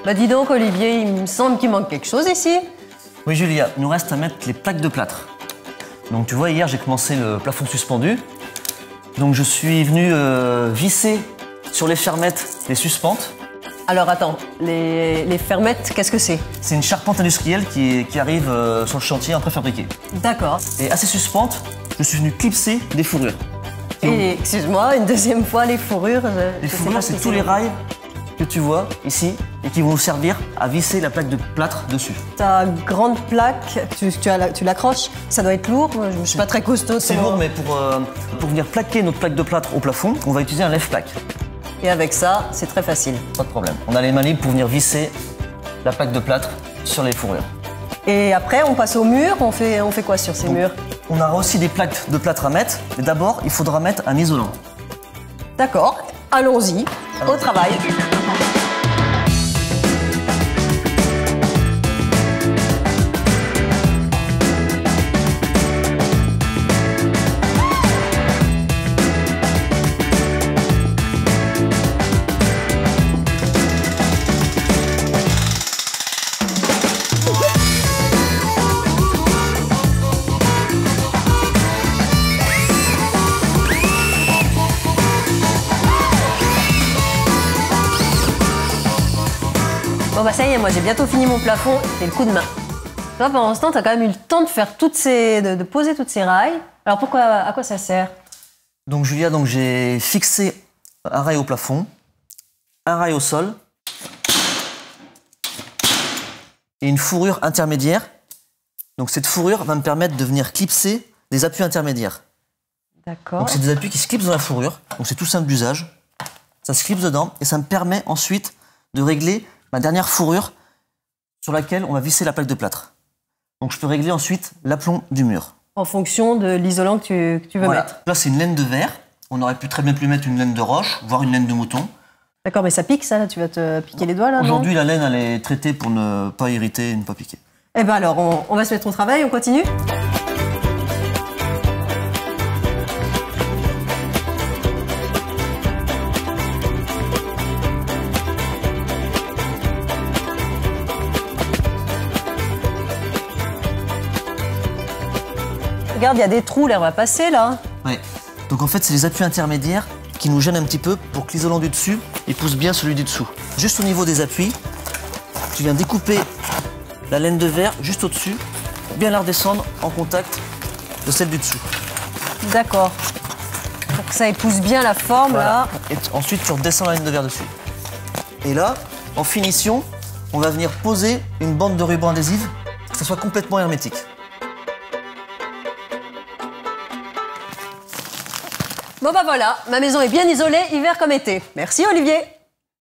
Bah dis donc Olivier, il me semble qu'il manque quelque chose ici. Oui Julia, il nous reste à mettre les plaques de plâtre. Donc tu vois, hier j'ai commencé le plafond suspendu. Donc je suis venu visser sur les fermettes les suspentes. Alors attends, les fermettes, qu'est-ce que c'est? C'est une charpente industrielle qui arrive sur le chantier en préfabriqué. D'accord. Et à ces suspentes, je suis venu clipser des fourrures. Et excuse-moi, une deuxième fois, les fourrures. Les fourrures, c'est tous les rails que tu vois ici et qui vont nous servir à visser la plaque de plâtre dessus. Ta grande plaque, tu l'accroches, ça doit être lourd, moi, je suis pas très costaud. C'est lourd, mais pour venir plaquer notre plaque de plâtre au plafond, on va utiliser un lève-plaque. Et avec ça, c'est très facile. Pas de problème. On a les mains libres pour venir visser la plaque de plâtre sur les fourrures. Et après, on passe au mur, on fait quoi sur ces murs? On aura aussi des plaques de plâtre à mettre, mais d'abord, il faudra mettre un isolant. D'accord, allons-y, au travail. Bon bah ça y est, moi j'ai bientôt fini mon plafond, c'est le coup de main. Toi pendant ce temps, t'as quand même eu le temps de faire de poser toutes ces rails. Alors à quoi ça sert? Donc Julia, j'ai fixé un rail au plafond, un rail au sol et une fourrure intermédiaire. Donc cette fourrure va me permettre de venir clipser des appuis intermédiaires. D'accord. Donc c'est des appuis qui se clipsent dans la fourrure, donc c'est tout simple d'usage. Ça se clipse dedans et ça me permet ensuite de régler ma dernière fourrure sur laquelle on va visser la plaque de plâtre. Donc je peux régler ensuite l'aplomb du mur. En fonction de l'isolant que tu veux mettre. Là c'est une laine de verre. On aurait pu très bien plus mettre une laine de roche, voire une laine de mouton. D'accord, mais ça pique ça, là, tu vas te piquer les doigts là? Aujourd'hui la laine elle est traitée pour ne pas irriter et ne pas piquer. Eh ben alors on va se mettre au travail, on continue? Regarde, il y a des trous, l'air va passer là. Ouais. Donc en fait, c'est les appuis intermédiaires qui nous gênent un petit peu pour que l'isolant du dessus, il pousse bien celui du dessous. Juste au niveau des appuis, tu viens découper la laine de verre juste au-dessus, pour bien la redescendre en contact de celle du dessous. D'accord. Pour que ça épouse bien la forme, voilà. Là. Et ensuite, tu redescends la laine de verre dessus. Et là, en finition, on va venir poser une bande de ruban adhésive pour que ça soit complètement hermétique. Bon bah voilà, ma maison est bien isolée, hiver comme été. Merci Olivier.